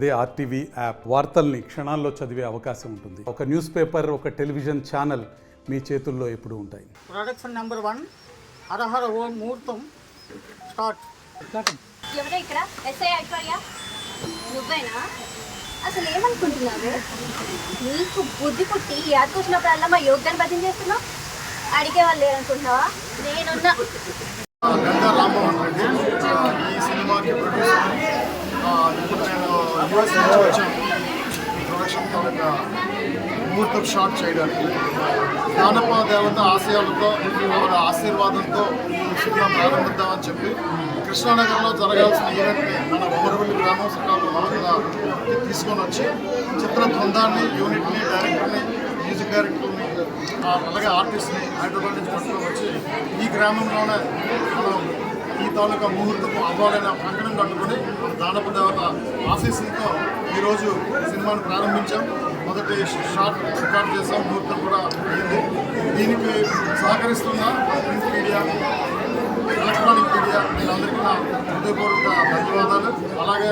అదే RTV app వార్తల్ని క్షణాల్లో చదివే అవకాశం ఉంటుంది. ఒక న్యూస్ పేపర్, ఒక టెలివిజన్ ఛానల్ మీ చేతుల్లో ఎప్పుడూ ఉంటాయి. ప్రొడక్షన్ నెంబర్ 1 హరహర ఓం ముహూర్తం స్టార్ట్. ఎవరో ఇక్కడ ఎస్ఐ ఐశ్వర్య నువ్వేనా? అసలు ఏమనుకుంటున్నావు? నీకు బుద్ధి పుట్టి యాదకు వచ్చినప్పుడల్లా మా యోగ్యాన్ని భజన చేస్తున్నావు. అడిగే వాళ్ళు లేరనుకుంటున్నావా? నేనున్నా. గంగా రామ్మోహన్ రెడ్డి ఈ సినిమాకి ప్రొడ్యూసర్. ఇప్పుడు నేను యూఎస్ నుంచి వచ్చాను ఈ ప్రొడక్షన్ తాలూకా ముహూర్తం షాట్ చేయడానికి. దానప్ప దేవత ఆశయాలతో ఆవిడ ఆశీర్వాదంతో ఈ సినిమా ప్రారంభిద్దామని చెప్పి కృష్ణానగర్లో జరగాల్సిన ఈవెంట్ని మన బొమ్మరవల్లి గ్రామం శ్రీకాకుళంగా తీసుకొని వచ్చి చిత్ర బృందాన్ని, యూనిట్ని, డైరెక్టర్ని, మ్యూజిక్ డైరెక్టర్ని, అలాగే ఆర్టిస్ట్ని హైదరాబాద్ నుంచి పట్టుకొని వచ్చి ఈ గ్రామంలోనే మనం ఈ తాలూకా ముహూర్తము అవ్వాలైన కంకణం కట్టుకొని దానప్ప దేవత ఆశీస్సులతో ఈరోజు సినిమాను ప్రారంభించాం. మొదటి షాట్ రికార్డ్ చేసాం, ముహూర్తం కూడా అయింది. దీనికి సహకరిస్తున్న ప్రింట్ మీడియా, ఎలక్ట్రానిక్ మీడియా వీళ్ళందరికీ నా హృదయపూర్వక ధన్యవాదాలు. అలాగే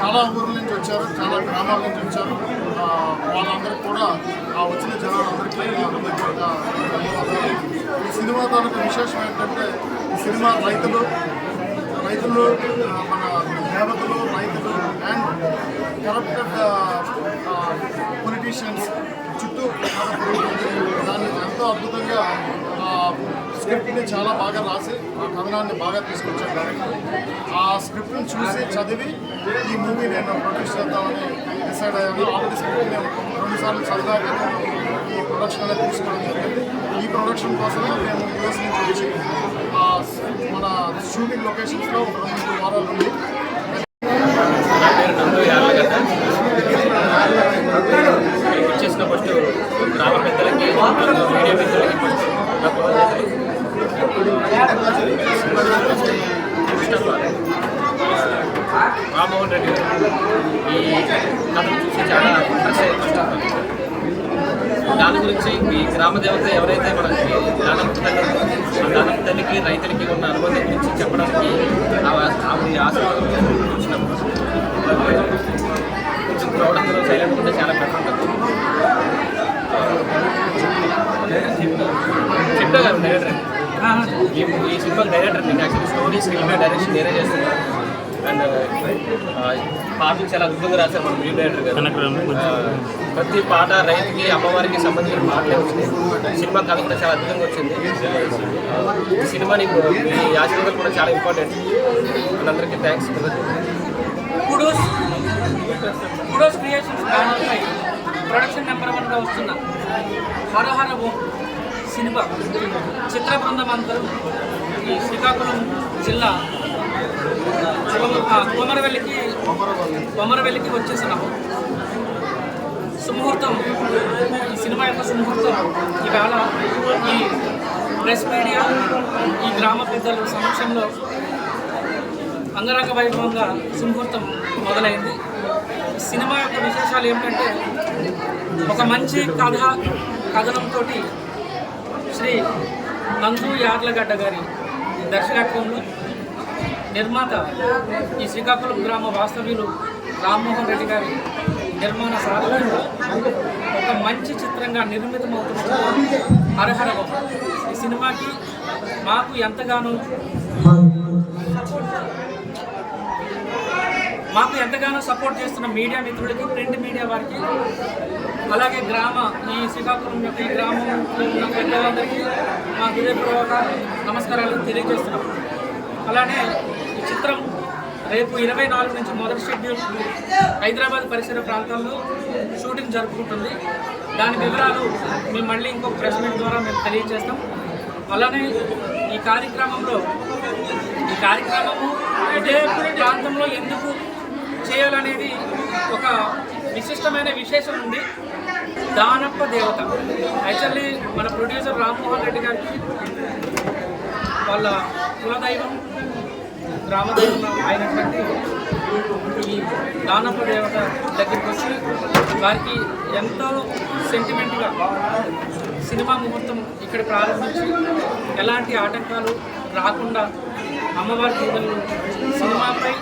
చాలా ఊర్ల నుంచి వచ్చారు, చాలా గ్రామాల నుంచి వచ్చారు. వాళ్ళందరికీ కూడా వచ్చిన జనాలందరికీ నా హృదయపూర్వక ధన్యవాదాలు. ఈ సినిమా తాలూకా విశేషం ఏంటంటే ఈ సినిమా రైతులు మన దేవతలు, రైతులు అండ్ కరప్టెడ్ పొలిటీషియన్స్ చుట్టూ దాన్ని ఎంతో అద్భుతంగా స్క్రిప్ట్ని చాలా బాగా రాసి ఆ కథనాన్ని బాగా తీసుకొచ్చాను డైరెక్టర్. ఆ స్క్రిప్ట్ని చూసి చదివి ఈ మూవీ నేను ప్రొడ్యూస్ చేద్దామని డిసైడ్ అయ్యాను. ఆల్రెడీ స్క్రిప్ట్ నేను 2 సార్లు చదివాక ఈ ప్రొడక్షన్ అనేది తీసుకోవడం జరిగింది. ఈ ప్రొడక్షన్ కోసమే మేము యూఎస్ నుంచి వచ్చి మన షూటింగ్ లొకేషన్స్లో 2-3 వారాలు ఉంది. వచ్చేసిన ఫస్ట్ గ్రామ పెద్దలకి, మీడియా మిత్రులకి రామ్మోహన్ రెడ్డి ఈ కథను చూసి చాలా ఇంట్రెస్ట్ అయ్యారు. దాని గురించి ఈ గ్రామ దేవత ఎవరైతే మనకి దానప్ప తల్లికి, రైతులకి ఉన్న అనుబంధం గురించి చెప్పడానికి ఆవిడ ఆశీర్వాదం వచ్చినప్పుడు కొంచెం క్రౌడ్ అందరూ సైలెంట్ ఉంటే చాలా బెటర్ ఉంటుంది. చెప్తా గారు డైరెక్టర్ ఈ సినిమాకి డైరెక్టర్. నేను యాక్చువల్లీ స్టోరీ స్క్రీన్ డైరెక్షన్ నేనే చేస్తున్నాను. అండ్ పాటలు చాలా అద్భుతంగా రాశారు మన మ్యూజిక్ డైరెక్టర్ గారు. ప్రతి పాట రైతుకి, అమ్మవారికి సంబంధించిన పాటలే వచ్చినాయి. సినిమా కథ కూడా చాలా అద్భుతంగా వచ్చింది. ఈ సినిమాని ఈ ఆశీర్వాదాలు కూడా చాలా ఇంపార్టెంట్. అందరికీ థ్యాంక్స్. కుడోస్ క్రియేషన్స్ బ్యానర్పై ప్రొడక్షన్ నెంబర్ 1గా వస్తున్న హరహర ఓం సినిమా చిత్ర బృందం అందరూ ఈ శ్రీకాకుళం జిల్లా కొమరవెల్లికి వచ్చేసినాము. సుముహూర్తం, ఈ సినిమా యొక్క సుముహూర్తం ఇవాళ ఈ ప్రెస్ మీడియా, ఈ గ్రామ పెద్దల సమక్షంలో అంగరంగ వైభవంగా సుముహూర్తం మొదలైంది. సినిమా యొక్క విశేషాలు ఏమిటంటే ఒక మంచి కథనంతో శ్రీ నందు యార్లగడ్డ గారి దర్శకత్వంలో నిర్మాత ఈ శ్రీకాకుళం గ్రామ వాస్తవ్యులు రామ్మోహన్ రెడ్డి గారి నిర్మాణ సాధనలో ఒక మంచి చిత్రంగా నిర్మితమవుతున్న హరహర ఓం. ఈ సినిమాకి మాకు ఎంతగానో సపోర్ట్ చేస్తున్న మీడియా మిత్రులకి, ప్రింట్ మీడియా వారికి, అలాగే ఈ శ్రీకాకుళం యొక్క ఈ గ్రామంలో ఉన్న పెద్దలందరికీ మా హృదయపూర్వక నమస్కారాలు తెలియజేస్తున్నాం. అలానే ఈ చిత్రం రేపు 24 నుంచి మొదటి షెడ్యూల్ హైదరాబాద్ పరిసర ప్రాంతాల్లో షూటింగ్ జరుపుకుంటుంది. దాని వివరాలు మేము మళ్ళీ ఇంకొక ప్రెస్ మీట్ ద్వారా మేము తెలియజేస్తాం. అలానే ఈ కార్యక్రమము ఇదే ప్రాంతంలో ఎందుకు చేయాలనేది ఒక విశిష్టమైన విశేషం ఉంది. దానప్ప దేవత యాక్చువల్లీ మన ప్రొడ్యూసర్ రామ్మోహన్ రెడ్డి గారికి వాళ్ళ కులదైవం, గ్రామదైవం అయినటువంటి ఈ దానప్ప దేవత దగ్గరికి వచ్చి వారికి ఎంతో సెంటిమెంట్గా సినిమా ముహూర్తం ఇక్కడ ప్రారంభించి ఎలాంటి ఆటంకాలు రాకుండా అమ్మవారి పూజలు సినిమాపై,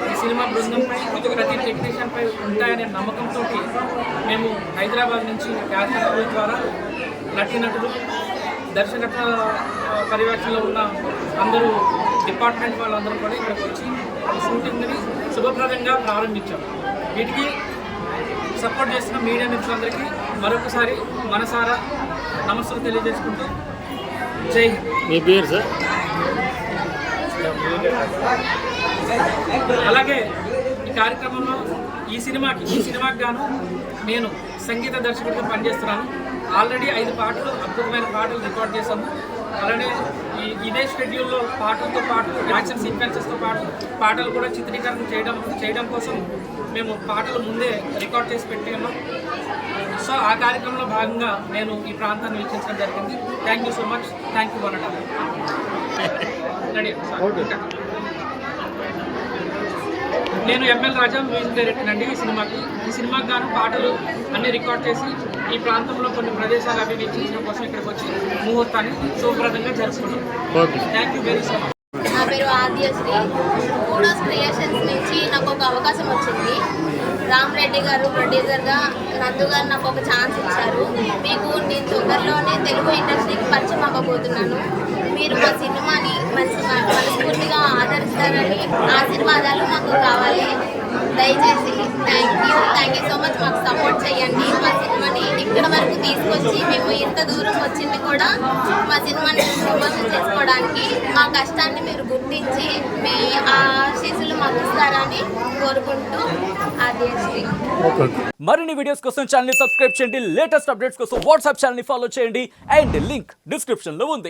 ఈ సినిమా బృందంపై, ప్రతి టెక్నీషియన్పై ఉంటాయనే నమ్మకంతో మేము హైదరాబాద్ నుంచి యాత్ర ద్వారా నటీనటులు, దర్శకత్వ పర్యవేక్షణలో ఉన్న అందరూ డిపార్ట్మెంట్ వాళ్ళందరూ కూడా ఇక్కడికి వచ్చి ఈ షూటింగ్ని శుభప్రదంగా ప్రారంభించాం. వీటికి సపోర్ట్ చేస్తున్న మీడియా మిత్రులందరికీ మరొకసారి మనసారా నమస్సులు తెలియజేసుకుంటూ జై హింద్. మీ పేరు సార్? అలాగే ఈ కార్యక్రమంలో ఈ సినిమాకి గాను నేను సంగీత దర్శకుడిగా పనిచేస్తున్నాను. ఆల్రెడీ 5 పాటలు, అద్భుతమైన పాటలు రికార్డ్ చేశాము. అలానే ఇదే షెడ్యూల్లో పాటలతో పాటు యాక్షన్ సీక్వెన్సెస్తో పాటు పాటలు కూడా చిత్రీకరణ చేయడం కోసం మేము పాటలు ముందే రికార్డ్ చేసి పెట్టాము. సో ఆ కార్యక్రమంలో భాగంగా నేను ఈ ప్రాంతాన్ని వీక్షించడం జరిగింది. Thank you so much. Thank you వనట. రెడీ? నేను ఎంఎల్ రాజా, మ్యూజిక్ డైరెక్టర్ అండి ఈ సినిమాకి గాను పాటలు అన్నీ రికార్డ్ చేసి ఈ ప్రాంతంలో కొన్ని ప్రదేశాలు అవి వీక్షించడం కోసం ఇక్కడికి వచ్చి ముహూర్తాన్ని శుభప్రదంగా జరుపుకున్నాం. Thank you very much. నా పేరు ఆద్యశ్రీ. కూడోస్ క్రియేషన్స్ నుంచి నాకు ఒక అవకాశం వచ్చింది. రామ్ రెడ్డి గారు ప్రొడ్యూసర్గా, నందు గారు నాకు ఒక ఛాన్స్ ఇచ్చారు. మీకు నేను తొందరలోనే తెలుగు ఇండస్ట్రీకి పరిచయం అవ్వబోతున్నాను. మీరు మా సినిమాని మనస్ఫూర్తిగా ఆదరిస్తారని ఆశీర్వాదాలు మాకు కావాలి. దయచేసి థ్యాంక్ యూ సో మచ్. మాకు సపోర్ట్ చేయండి. మా సినిమాని ఇక్కడ వరకు తీసుకొచ్చి మేము ఇంత దూరం వచ్చింది కూడా మా సినిమాని ప్రమోషన్ చేసుకోవడానికి. మా కష్టాన్ని మీరు గుర్తించి మీ ఆశీస్సులు మాకు ఇస్తారని కోరుకుంటూ ఆద్యశ్రీ. మరిన్ని వీడియోస్ కోసం ఛానల్ ని సబ్స్క్రైబ్ చేయండి. లేటెస్ట్ అప్డేట్స్ కోసం వాట్సాప్ ఛానల్ ని ఫాలో చేయండి. అండ్ లింక్ డిస్క్రిప్షన్ లో ఉంది.